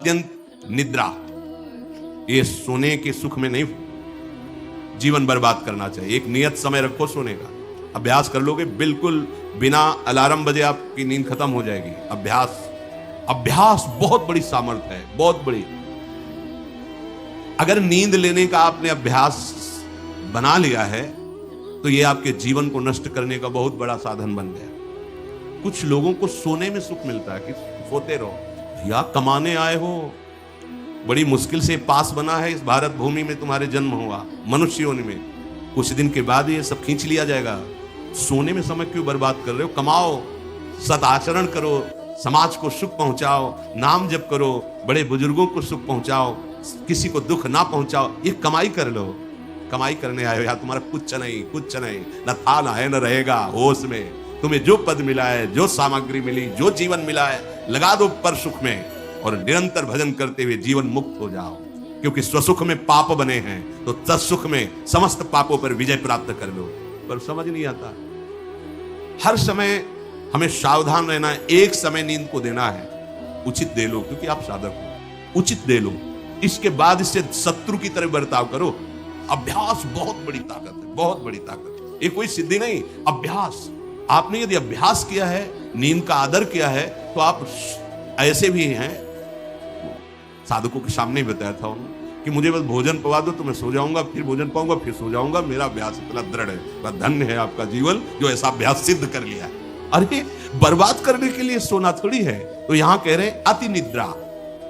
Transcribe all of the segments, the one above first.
अत्यंत निद्रा, ये सोने के सुख में नहीं जीवन बर्बाद करना चाहिए। एक नियत समय रखो सोने का, अभ्यास कर लोगे, बिल्कुल बिना अलार्म बजे आपकी नींद खत्म हो जाएगी। अभ्यास बहुत बड़ी सामर्थ्य है, बहुत बड़ी। अगर नींद लेने का आपने अभ्यास बना लिया है तो यह आपके जीवन को नष्ट करने का बहुत बड़ा साधन बन गया। कुछ लोगों को सोने में सुख मिलता है कि सोते रहो। भैया कमाने आए हो, बड़ी मुश्किल से पास बना है इस भारत भूमि में तुम्हारे जन्म हुआ, मनुष्य योनि में, कुछ दिन के बाद ये सब खींच लिया जाएगा। सोने में समय क्यों बर्बाद कर रहे हो? कमाओ, सदाचरण करो, समाज को सुख पहुंचाओ, नाम जप करो, बड़े बुजुर्गों को सुख पहुंचाओ, किसी को दुख ना पहुंचाओ, ये कमाई कर लो। कमाई करने आए हो यार, तुम्हारा कुछ नहीं, न था ना है न रहेगा। होश में तुम्हें जो पद मिला है, जो सामग्री मिली, जो जीवन मिला है, लगा दो पर सुख में और निरंतर भजन करते हुए जीवन मुक्त हो जाओ। क्योंकि स्वसुख में पाप बने हैं तो तत्सुख में समस्त पापों पर विजय प्राप्त कर लो। पर समझ नहीं आता। हर समय हमें सावधान रहना है। एक समय नींद को देना है, उचित दे लो, क्योंकि आप साधक हो, उचित दे लो। इसके बाद इससे शत्रु की तरह बर्ताव करो। अभ्यास बहुत बड़ी ताकत है, बहुत बड़ी ताकत। ये कोई सिद्धि नहीं, अभ्यास। आपने यदि अभ्यास किया है, नींद का आदर किया है, तो आप ऐसे भी हैं। साधकों के सामने ही बताया था उन्होंने कि मुझे बस भोजन पवा दो तो मैं सो जाऊंगा, फिर भोजन पाऊंगा, फिर सो जाऊंगा। मेरा अभ्यास इतना दृढ़ है। धन्य है आपका जीवन जो ऐसा अभ्यास सिद्ध कर लिया है। अरे बर्बाद करने के लिए सोना थोड़ी है। तो यहां कह रहे हैं अति निद्रा,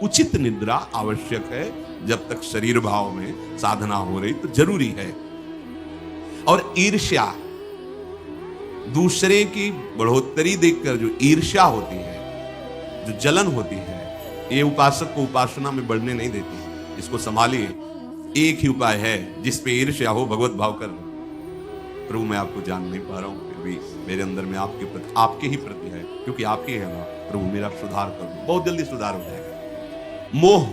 उचित निद्रा आवश्यक है। जब तक शरीर भाव में साधना हो रही तो जरूरी है। और ईर्ष्या, दूसरे की बढ़ोतरी देखकर जो ईर्ष्या होती है, जो जलन होती है, ये उपासक को उपासना में बढ़ने नहीं देती। इसको संभालिए। एक ही उपाय है जिस पे ईर्ष्या हो, भगवत भाव कर लो। प्रभु मैं आपको जान नहीं पा रहा हूं, फिर भी मेरे अंदर में आपके ही प्रति है, क्योंकि आपके है ना। प्रभु मेरा सुधार कर दो, बहुत जल्दी सुधार हो जाएगा। मोह,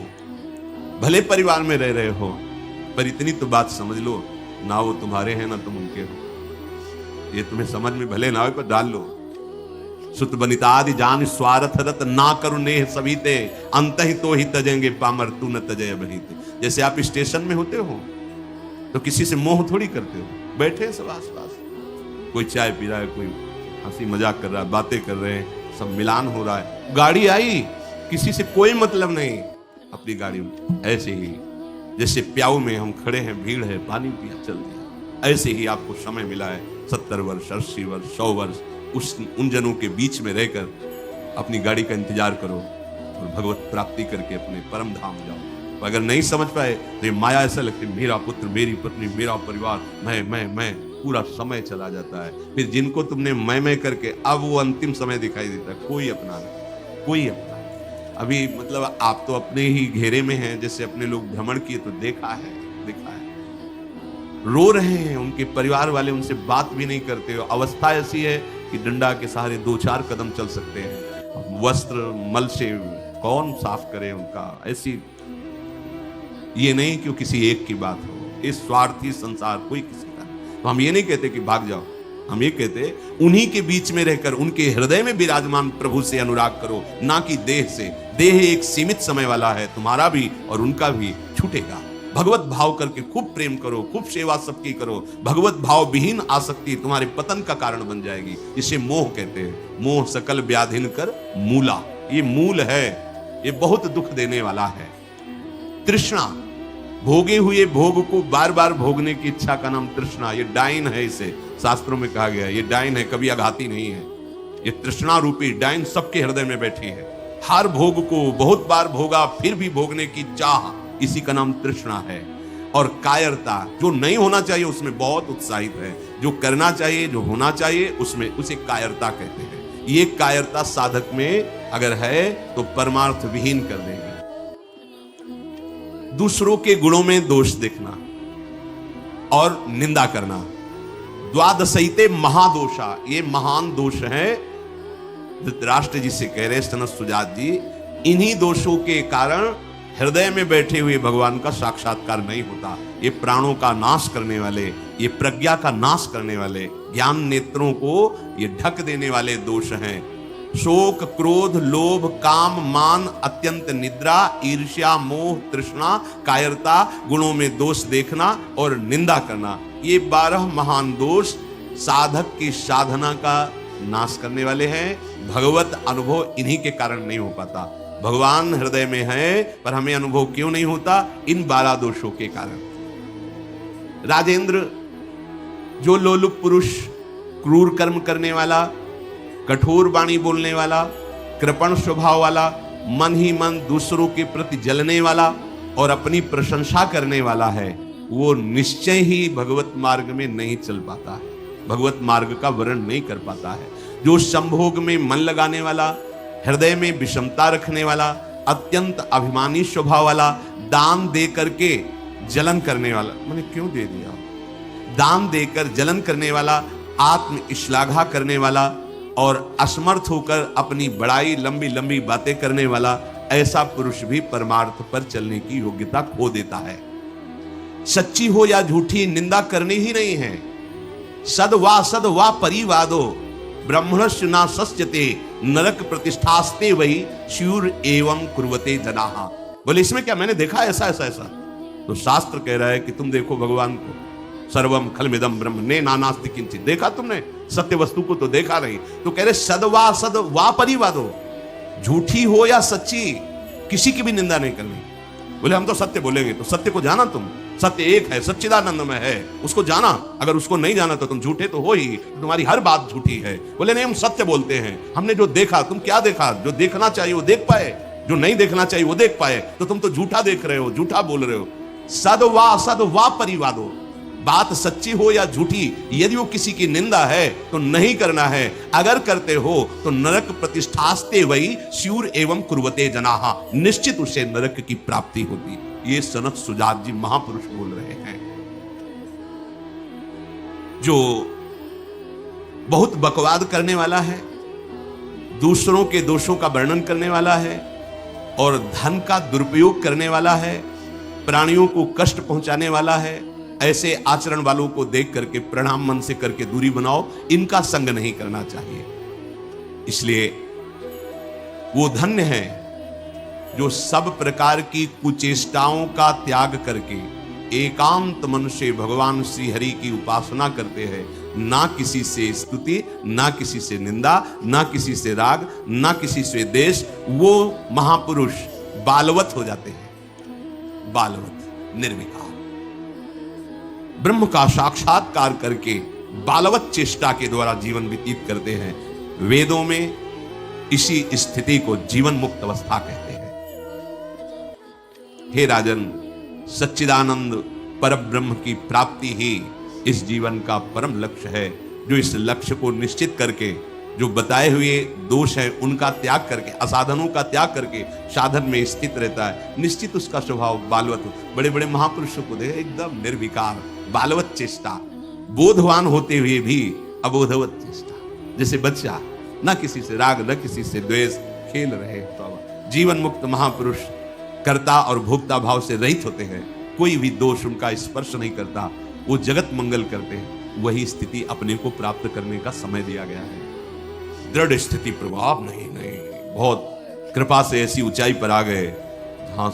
भले परिवार में रह रहे हो, पर इतनी तो बात समझ लो, ना वो तुम्हारे हैं ना तुम उनके हो। ये तुम्हें समझ में भले ना हो, पर डाल लो। सुत बनितादि जान स्वार्थ रत ना करो नेह सभी ते, अंत ही तो ही तजेंगे पामर तू न तजय बहिते। जैसे आप स्टेशन में होते हो तो किसी से मोह थोड़ी करते हो, बैठे सब आसपास, कोई चाय पी रहा है, कोई हंसी मजाक कर रहा है, बातें कर रहे हैं, सब मिलान हो रहा है। गाड़ी आई, किसी से कोई मतलब नहीं, अपनी गाड़ी में। ऐसे ही जैसे प्याऊ में हम खड़े हैं, भीड़ है, पानी पिया, चल दिया। ऐसे ही आपको समय मिला है 70 वर्ष, 80 वर्ष, 100 वर्ष, उन जनों के बीच में रहकर अपनी गाड़ी का इंतजार करो और भगवत प्राप्ति करके अपने परम धाम जाओ। तो अगर नहीं समझ पाए तो ये माया ऐसा लगती है, मेरा पुत्र, मेरी पत्नी, मेरा परिवार, मैं, पूरा समय चला जाता है। फिर जिनको तुमने मैं करके, अब वो अंतिम समय दिखाई देता है, कोई अपना नहीं, कोई अपना। अभी मतलब आप तो अपने ही घेरे में हैं, जैसे अपने लोग भ्रमण किए तो देखा है, रो रहे हैं, उनके परिवार वाले उनसे बात भी नहीं करते। अवस्था ऐसी है कि डंडा के सहारे 2-4 कदम चल सकते हैं। वस्त्र मल से कौन साफ करे उनका। ऐसी, ये नहीं कि किसी एक की बात हो, इस स्वार्थी संसार कोई किसी का नहीं। तो हम ये नहीं कहते कि भाग जाओ, हम ये कहते उन्हीं के बीच में रहकर उनके हृदय में विराजमान प्रभु से अनुराग करो, ना कि देह से। देह एक सीमित समय वाला है, तुम्हारा भी और उनका भी छूटेगा। भगवत भाव करके खूब प्रेम करो, खूब सेवा सबकी करो। भगवत भाव विहीन आसक्ति तुम्हारे पतन का कारण बन जाएगी। इसे मोह कहते हैं। मोह सकल व्याधिन कर मूला, ये मूल है, ये बहुत दुख देने वाला है। तृष्णा, भोगे हुए भोग को बार बार भोगने की इच्छा का नाम तृष्णा। ये डाइन है, इसे शास्त्रों में कहा गया है, ये डाइन है, कभी आघाती नहीं है। ये तृष्णा रूपी डाइन सबके हृदय में बैठी है। हर भोग को बहुत बार भोगा फिर भी भोगने की चाह, इसी का नाम तृष्णा है। और कायरता, जो नहीं होना चाहिए उसमें बहुत उत्साहित है, जो करना चाहिए, जो होना चाहिए उसमें, उसे कायरता कहते हैं। ये कायरता साधक में अगर है तो परमार्थ विहीन कर देगी। दूसरों के गुणों में दोष देखना और निंदा करना, द्वादशैते महादोषा, ये महान दोष है। धृतराष्ट्र जी से कह रहे सनत सुजात जी, इन्हीं दोषों के कारण हृदय में बैठे हुए भगवान का साक्षात्कार नहीं होता। ये प्राणों का नाश करने वाले, ये प्रज्ञा का नाश करने वाले, ज्ञान नेत्रों को ये ढक देने वाले दोष हैं। शोक, क्रोध, लोभ, काम, मान, अत्यंत निद्रा, ईर्ष्या, मोह, तृष्णा, कायरता, गुणों में दोष देखना और निंदा करना, ये 12 महान दोष साधक की साधना का नाश करने वाले हैं। भगवत अनुभव इन्हीं के कारण नहीं हो पाता। भगवान हृदय में है पर हमें अनुभव क्यों नहीं होता? इन 12 दोषों के कारण। राजेंद्र जो लोलुप पुरुष, क्रूर कर्म करने वाला, कठोर वाणी बोलने वाला, कृपण स्वभाव वाला, मन ही मन दूसरों के प्रति जलने वाला और अपनी प्रशंसा करने वाला है, वो निश्चय ही भगवत मार्ग में नहीं चल पाता है, भगवत मार्ग का वर्ण नहीं कर पाता है। जो संभोग में मन लगाने वाला, हृदय में विषमता रखने वाला, अत्यंत अभिमानी स्वभाव वाला, दान दे करके जलन करने वाला, मैंने क्यों दे दिया, दान देकर जलन करने वाला, आत्म श्लाघा करने वाला और असमर्थ होकर अपनी बड़ाई लंबी लंबी बातें करने वाला, ऐसा पुरुष भी परमार्थ पर चलने की योग्यता खो देता है। सच्ची हो या झूठी निंदा करनी ही नहीं है। सद वा परिवादो ब्रह्मणस्य न सस्यते नरक प्रतिष्ठास्ते वही शूर एवं कुर्वते जनाः। बोले इसमें क्या, मैंने देखा ऐसा ऐसा ऐसा, तो शास्त्र कह रहा है कि तुम देखो भगवान को, सर्वम खलमिदम ब्रह्म ने नानास्ति किंचित, देखा तुमने सत्य वस्तु को तो देखा नहीं। तो कह रहे सद वा परिवादो, झूठी हो या सच्ची किसी की भी निंदा नहीं करनी। बोले हम तो सत्य बोलेंगे, तो सत्य को जाना तुम, सत्य एक है, सच्चिदानंद में है, उसको जाना। अगर उसको नहीं जाना तो तुम झूठे तो हो ही, तुम्हारी हर बात झूठी है। बोले नहीं हम सत्य बोलते हैं, हमने जो देखा, तुम क्या देखा? जो देखना चाहिए वो देख पाए, जो नहीं देखना चाहिए वो देख पाए, तो तुम तो झूठा देख रहे हो, झूठा बोल रहे हो। सद वा परिवादो, बात सच्ची हो या झूठी, यदि वो किसी की निंदा है तो नहीं करना है, अगर करते हो तो नरक प्रतिष्ठास्ते वही शूर एवं कुर्वते जनाः, निश्चित उसे नरक की प्राप्ति होती। ये सनत सुजात जी महापुरुष बोल रहे हैं, जो बहुत बकवाद करने वाला है, दूसरों के दोषों का वर्णन करने वाला है और धन का दुरुपयोग करने वाला है, प्राणियों को कष्ट पहुंचाने वाला है। ऐसे आचरण वालों को देख करके प्रणाम मन से करके दूरी बनाओ, इनका संग नहीं करना चाहिए। इसलिए वो धन्य है जो सब प्रकार की कुचेष्टाओं का त्याग करके एकांत मन से भगवान श्री हरि की उपासना करते हैं। ना किसी से स्तुति, ना किसी से निंदा, ना किसी से राग, ना किसी से द्वेष। वो महापुरुष बालवत हो जाते हैं, बालवत, निर्विकार, ब्रह्म का साक्षात्कार करके बालवत चेष्टा के द्वारा जीवन व्यतीत करते हैं। वेदों में इसी स्थिति को जीवन मुक्त अवस्था कहते हैं। हे राजन, सच्चिदानंद परब्रह्म की प्राप्ति ही इस जीवन का परम लक्ष्य है। जो इस लक्ष्य को निश्चित करके, जो बताए हुए दोष है उनका त्याग करके, असाधनों का त्याग करके साधन में स्थित रहता है, निश्चित उसका स्वभाव बालवत। बड़े बड़े महापुरुषों को देखे एकदम निर्विकार, बालवत चेष्टा, बोधवान होते हुए भी अबोधवत चेष्टा, जैसे बच्चा, न किसी से राग न किसी से द्वेष, खेल रहे। तो जीवन मुक्त महापुरुष कर्ता और भोक्ता भाव से रहित होते हैं, कोई भी दोष उनका स्पर्श नहीं करता, वो जगत मंगल करते हैं। वही स्थिति अपने को प्राप्त करने का समय दिया गया है। दृढ़ स्थिति प्रभाव नहीं, बहुत कृपा से ऐसी ऊंचाई पर आ गए जहां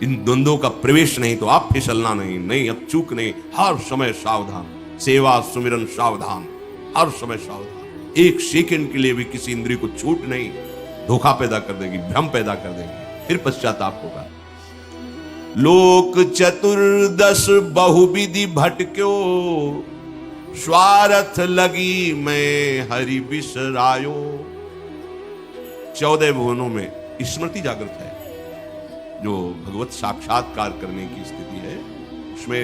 इन द्वंद्वों का प्रवेश नहीं, तो आप फिसलना नहीं, अब चूक नहीं, हर समय सावधान, सेवा सुमिरन सावधान, हर समय सावधान। एक सेकंड के लिए भी किसी इंद्रिय को छूट नहीं, धोखा पैदा कर देगी, भ्रम पैदा कर देगी, फिर पश्चाताप होगा। लोक चतुर्दश बहुविधि भटक्यो, स्वार्थ लगी मैं हरि बिसरायो। 14 भुवनों में स्मृति जागृत है, जो भगवत साक्षात्कार करने की स्थिति है, उसमें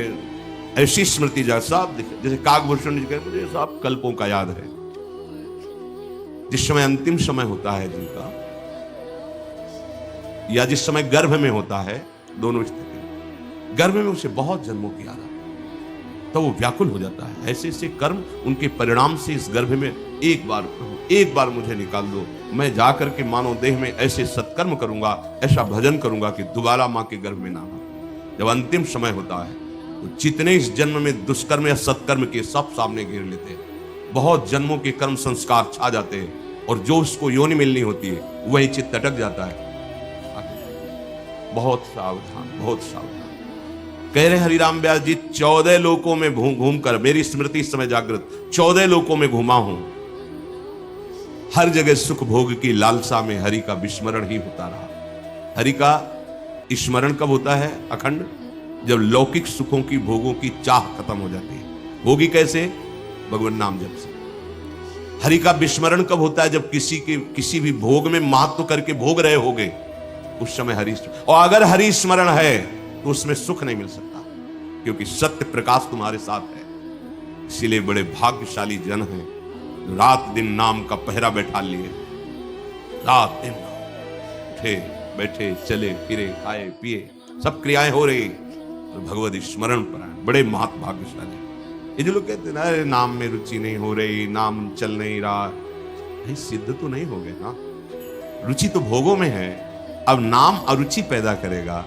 ऐसी स्मृति जैसे काकभूषण जी कहते, मुझे सब कल्पों का याद है। जिस समय अंतिम समय होता है जिनका, या जिस समय गर्भ में होता है, दोनों स्थिति, गर्भ में उसे बहुत जन्मों की याद, तो वो व्याकुल हो जाता है। ऐसे ऐसे कर्म उनके परिणाम से इस गर्भ में एक बार मुझे निकाल दो, मैं जाकर के मानव देह में ऐसे सत्कर्म करूंगा, ऐसा भजन करूंगा कि दोबारा मां के गर्भ में ना आना। जब अंतिम समय होता है तो जितने इस जन्म में दुष्कर्म या सत्कर्म के सब सामने घेर लेते हैं, बहुत जन्मों के कर्म संस्कार छा जाते हैं, और जो उसको योनि मिलनी होती है वही चित्त अटक जाता है। बहुत सावधान, बहुत सावधान। कह रहे हरिराम व्यास जी, 14 लोकों में घूम कर मेरी स्मृति इस समय जागृत, 14 लोकों में घूमा हूं, हर जगह सुख भोग की लालसा में हरि का विस्मरण ही होता रहा। हरि का स्मरण कब होता है अखंड? जब लौकिक सुखों की भोगों की चाह खत्म हो जाती है। होगी कैसे? भगवान नाम जप से। हरि का विस्मरण कब होता है? जब किसी भी भोग में महत्व करके भोग रहे होगे, उस समय हरि, और अगर हरि स्मरण है तो उसमें सुख नहीं मिल सकता, क्योंकि सत्य प्रकाश तुम्हारे साथ है। इसीलिए बड़े भाग्यशाली जन हैं, रात दिन नाम का पहरा बैठा लिए, रात दिन उठे बैठे चले फिरे खाए पिए सब क्रियाएं हो रही, तो भगवत स्मरण पर आए, बड़े महत भाग्यशाली। ये जो लोग कहते हैं ना, अरे नाम में रुचि नहीं हो रही, नाम चल नहीं रहा, भाई सिद्ध तो नहीं हो गए ना। रुचि तो भोगों में है, अब नाम अरुचि पैदा करेगा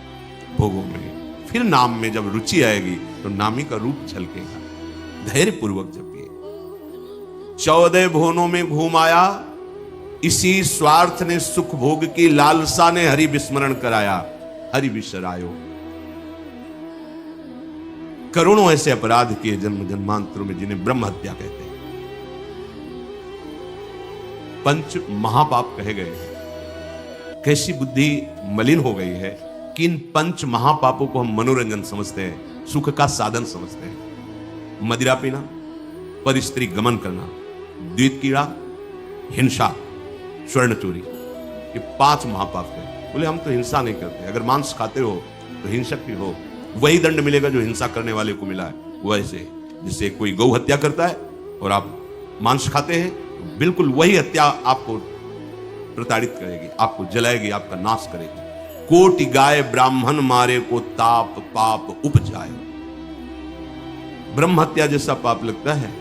भोगों में, फिर नाम में जब रुचि आएगी तो नामी का रूप झलकेगा। धैर्य पूर्वक जपिए। 14 भुवनों में घूम आया, इसी स्वार्थ ने सुख भोग की लालसा ने हरि विस्मरण कराया। हरि विसरायो। करोड़ों ऐसे अपराध किए जन्म जन्मांतरों में, जिन्हें ब्रह्म हत्या कहते हैं, पंच महापाप कहे गए हैं। कैसी बुद्धि मलिन हो गई है कि इन पंच महापापों को हम मनोरंजन समझते हैं, सुख का साधन समझते हैं। मदिरा पीना, पर स्त्री गमन करना, द्वित कीड़ा, हिंसा, स्वर्ण चोरी, ये 5 महापाप हैं। बोले हम तो हिंसा नहीं करते। अगर मांस खाते हो तो हिंसक भी हो, वही दंड मिलेगा जो हिंसा करने वाले को मिला है। वैसे जिससे कोई गौ हत्या करता है और आप मांस खाते हैं, तो बिल्कुल वही हत्या आपको प्रताड़ित करेगी, आपको जलाएगी, आपका नाश करेगी। कोटि गाय ब्राह्मण मारे को ताप पाप उपजाए। ब्रह्म हत्या जैसा पाप लगता है।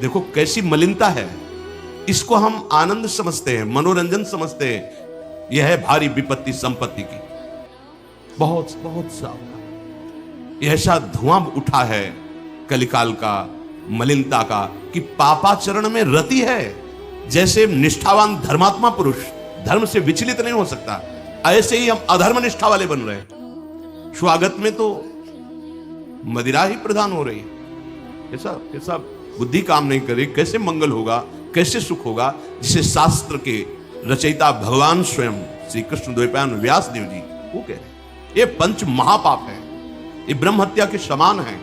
देखो कैसी मलिनता है। इसको हम आनंद समझते हैं, मनोरंजन समझते हैं। यह है भारी विपत्ति संपत्ति की। बहुत बहुत सावधान। ऐसा धुआं उठा है कलिकाल का, मलिनता का, कि पापाचरण में रति है। जैसे निष्ठावान धर्मात्मा पुरुष धर्म से विचलित नहीं हो सकता, ऐसे ही हम अधर्म निष्ठा वाले बन रहे हैं। स्वागत में तो मदिरा ही प्रधान हो रही है। ऐसा बुद्धि काम नहीं कर रही। कैसे मंगल होगा, कैसे सुख होगा, जिसे शास्त्र के रचयिता भगवान स्वयं श्री कृष्ण द्वैपायन व्यास देव जी वो कह रहे हैं। ये पंच महापाप है, ये ब्रह्म हत्या के समान है।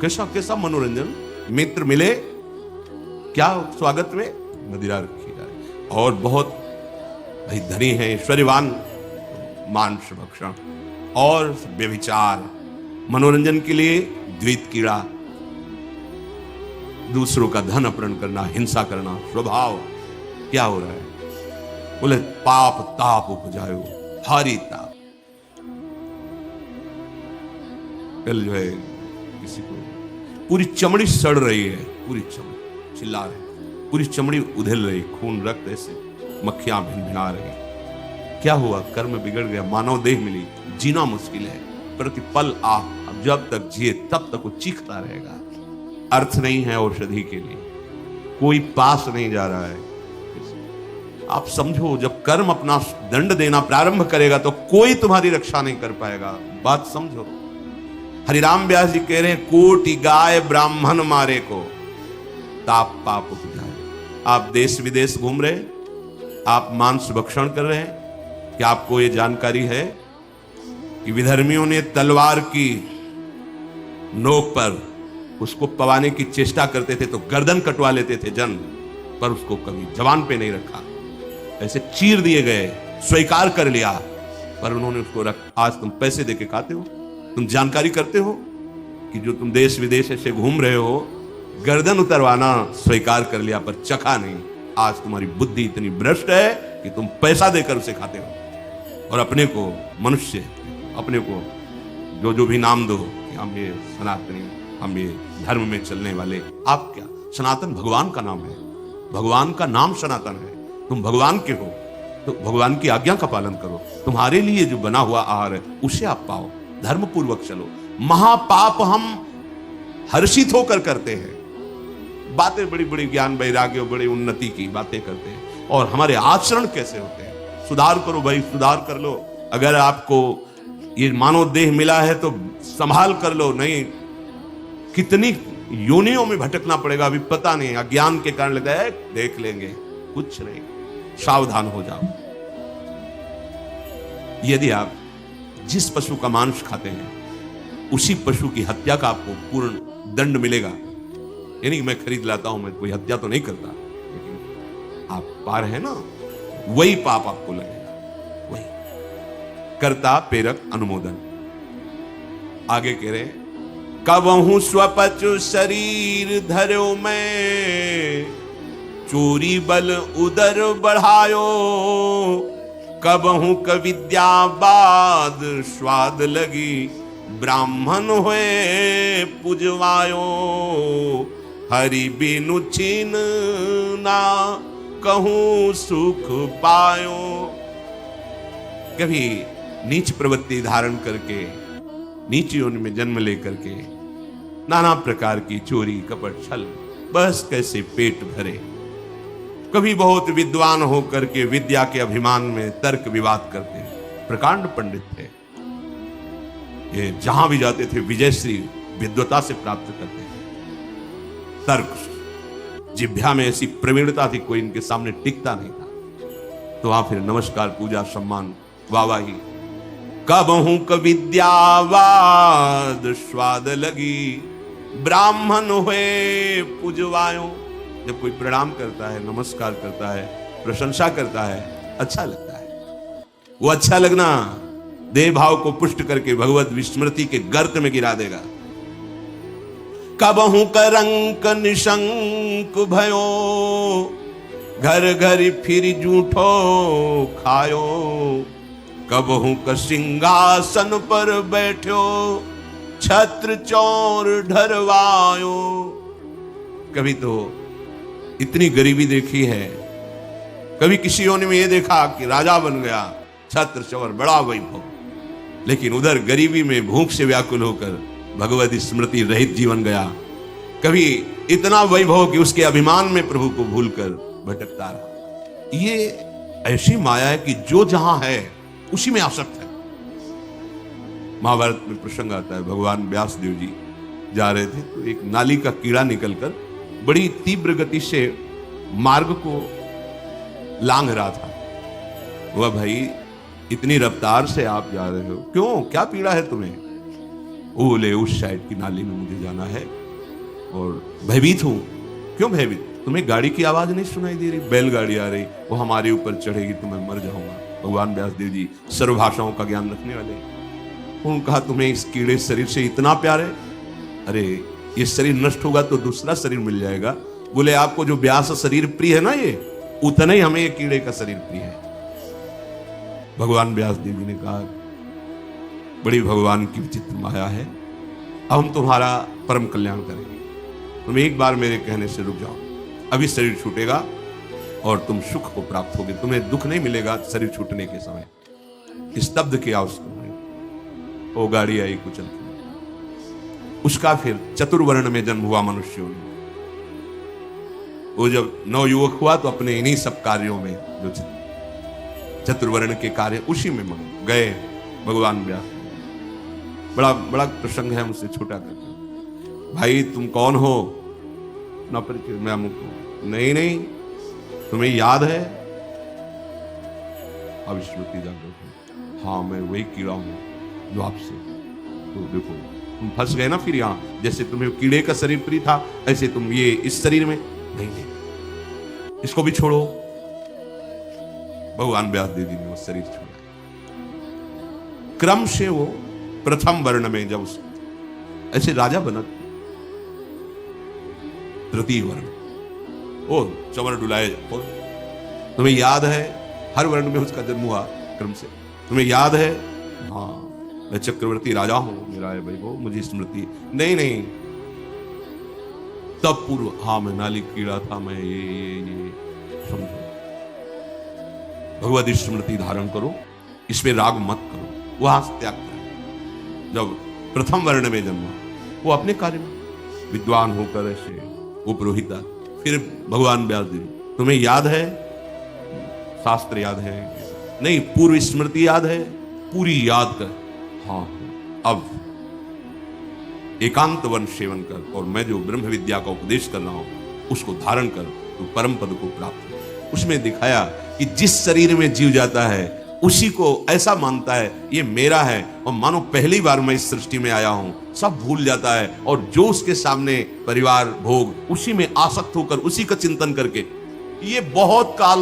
कैसा कैसा मनोरंजन। मित्र मिले, क्या स्वागत में मदिरा रखी जाए, और बहुत भाई धनी है, ऐश्वर्यवान, मांस भक्षण और व्यभिचार, मनोरंजन के लिए द्वित कीड़ा, दूसरों का धन अपहरण करना, हिंसा करना स्वभाव। क्या हो रहा है? बोले पाप ताप उपजायो, भारी ताप। कल जो है किसी को पूरी चमड़ी सड़ रही है, पूरी चमड़ी चिल्ला रहे, पूरी चमड़ी उधेल रही, खून रक्त ऐसे मक्खियां भिनभिना रही। क्या हुआ? कर्म बिगड़ गया, मानव देह मिली, जीना मुश्किल है। प्रतिपल अब जब तक जिए तब तक वो चीखता रहेगा। अर्थ नहीं है औषधि के लिए, कोई पास नहीं जा रहा है। आप समझो, जब कर्म अपना दंड देना प्रारंभ करेगा तो कोई तुम्हारी रक्षा नहीं कर पाएगा। बात समझो। हरिराम व्यास जी कह रहे हैं, कोटि गाय ब्राह्मण मारे को ताप पाप उपजाए। आप देश विदेश घूम रहे, आप मांस भक्षण कर रहे हैं। क्या आपको ये जानकारी है कि विधर्मियों ने तलवार की नोक पर उसको पवाने की चेष्टा करते थे तो गर्दन कटवा लेते थे जन, पर उसको कभी जवान पे नहीं रखा, ऐसे चीर दिए गए, स्वीकार कर लिया, पर उन्होंने उसको आज तुम पैसे देके खाते हो, तुम जानकारी करते हो कि जो तुम देश विदेश ऐसे घूम रहे हो, गर्दन उतरवाना स्वीकार कर लिया पर चखा नहीं। आज तुम्हारी बुद्धि इतनी भ्रष्ट है कि तुम पैसा देकर उसे खाते हो, और अपने को मनुष्य, अपने को जो भी नाम दो कि हम ये सनातनी, हम ये धर्म में चलने वाले। आप क्या? सनातन भगवान का नाम है, भगवान का नाम सनातन है। तुम भगवान के हो तो भगवान की आज्ञा का पालन करो। तुम्हारे लिए जो बना हुआ आहार है उसे आप पाओ, धर्म पूर्वक चलो। महापाप हम हर्षित होकर करते हैं, बातें बड़ी बड़ी ज्ञान वैराग्य और बड़ी उन्नति की बातें करते हैं, और हमारे आचरण कैसे होते हैं। सुधार करो भाई, सुधार कर लो। अगर आपको ये मानव देह मिला है तो संभाल कर लो, नहीं कितनी योनियों में भटकना पड़ेगा अभी पता नहीं। अज्ञान के कारण लगता है देख लेंगे, कुछ नहीं, सावधान हो जाओ। यदि आप जिस पशु का मांस खाते हैं उसी पशु की हत्या का आपको पूर्ण दंड मिलेगा। यानी मैं खरीद लाता हूं, मैं कोई हत्या तो नहीं करता, लेकिन आप पार है ना, वही पाप आपको लगेगा, वही। कर्ता प्रेरक अनुमोदन। आगे कह रहे, कबहू स्वपचु शरीर धर्यो मैं, चोरी बल उदर बढ़ायो, कबहू क विद्या बाद स्वाद लगी, ब्राह्मण हुए पुजवायो, हरि बिनु छीन ना कहूं सुख पायो। कभी नीच प्रवृत्ति धारण करके, नीच योनि में जन्म लेकर के नाना प्रकार की चोरी कपट छल, बस कैसे पेट भरे। कभी बहुत विद्वान होकर के विद्या के अभिमान में तर्क विवाद करते हैं। प्रकांड पंडित थे ये, जहां भी जाते थे विजयश्री विद्वता से प्राप्त करते थे। तर्क जिह्वा में ऐसी प्रवीणता थी, कोई इनके सामने टिकता नहीं था। तो वहां फिर नमस्कार, पूजा, सम्मान, वाहवाही। कबहू क विद्यावाद स्वाद लगी, ब्राह्मण हुए पुजवायो। जब कोई प्रणाम करता है, नमस्कार करता है, प्रशंसा करता है, अच्छा लगता है। वो अच्छा लगना देह भाव को पुष्ट करके भगवत विस्मृति के गर्त में गिरा देगा। कबहू करंक निशंक भयो, घर घर फिर जूठो खायो, कबहू क सिंहासन पर बैठो, छत्र चौर ढरवायो। कभी तो इतनी गरीबी देखी है, कभी किसी योनि में ये देखा कि राजा बन गया, छत्र चौर, बड़ा वैभव, लेकिन उधर गरीबी में भूख से व्याकुल होकर भगवत स्मृति रहित जीवन गया। कभी इतना वैभव कि उसके अभिमान में प्रभु को भूलकर भटकता रहा। ये ऐसी माया है कि जो जहां है उसी में आसक्त है। महाभारत में प्रसंग आता है, भगवान व्यास देव जी जा रहे थे तो एक नाली का कीड़ा निकलकर बड़ी तीव्र गति से मार्ग को लांघ रहा था। वह भाई इतनी रफ्तार से आप जा रहे हो, क्यों, क्या पीड़ा है तुम्हें? वो बोले उस साइड की नाली में मुझे जाना है और भयभीत हूं। क्यों भयभीत? तुम्हें गाड़ी की आवाज नहीं सुनाई दे रही? बैलगाड़ी आ रही, वो हमारे ऊपर चढ़ेगी तो मैं मर जाऊंगा। भगवान व्यास देव जी सर्व भाषाओं का ज्ञान रखने वाले, उन्होंने कहा तुम्हें इस कीड़े शरीर से इतना प्यार है? अरे ये शरीर नष्ट होगा तो दूसरा शरीर मिल जाएगा। बोले आपको जो व्यास शरीर प्रिय है ना, ये उतना ही हमें ये कीड़े का शरीर प्रिय है। भगवान व्यास देव जी ने कहा बड़ी भगवान की विचित्र माया है, अब हम तुम्हारा परम कल्याण करेंगे। तुम एक बार मेरे कहने से रुक जाओ, अभी शरीर छूटेगा और तुम सुख को प्राप्त होगे, तुम्हें दुख नहीं मिलेगा शरीर छूटने के समय। स्तब्ध किया उसको, वो गाड़ी आई कुचल के। उसका फिर चतुर्वर्ण में जन्म हुआ मनुष्यों में। वो जब नवयुवक हुआ तो अपने इन्हीं सब कार्यों में, जो चतुर्वर्ण के कार्य, उसी में गए भगवान व्यास। बड़ा बड़ा प्रसंग है, मुझसे छोटा करके, भाई तुम कौन हो? ना परिचय, मैं अमुक हूं। नहीं नहीं, तुम्हें याद है? अब स्मृति जागृत, हाँ मैं वही कीड़ा हूं जो आपसे, तो देखो तुम फंस गए ना फिर यहाँ। जैसे तुम्हें कीड़े का शरीर प्रिय था, ऐसे तुम ये इस शरीर में नहीं, इसको भी छोड़ो। भगवान व्यास देव जी ने वो शरीर छोड़ा। क्रम से वो प्रथम वर्ण में जब ऐसे राजा बना, तृतीय वर्ण, ओ चवर डुलाए। तुम्हें याद है? हर वर्ण में उसका जन्म हुआ क्रम से। तुम्हें याद है? हाँ मैं चक्रवर्ती राजा हूं, मेरा है भाई वो, मुझे स्मृति नहीं। नहीं तब पूर्व, हाँ मैं नाली कीड़ा था, मैं ये समझो। भगवत स्मृति धारण करो, इसमें राग मत करो, वहां से त्याग करो। जब प्रथम वर्ण में जन्मा, वो अपने कार्य में विद्वान होकर ऐसे वो पुरोहिता। फिर भगवान व्यास जी, तुम्हें याद है, शास्त्र याद है? नहीं, पूर्व स्मृति याद है? पूरी याद कर। हाँ, अब एकांत वन सेवन कर और मैं जो ब्रह्म विद्या का उपदेश कर रहा हूं उसको धारण कर, तो परम पद को प्राप्त हो। उसमें दिखाया कि जिस शरीर में जीव जाता है उसी को ऐसा मानता है ये मेरा है, और मानो पहली बार मैं इस सृष्टि में आया हूं, सब भूल जाता है और जो उसके सामने परिवार भोग उसी में आसक्त होकर उसी का चिंतन करके ये बहुत काल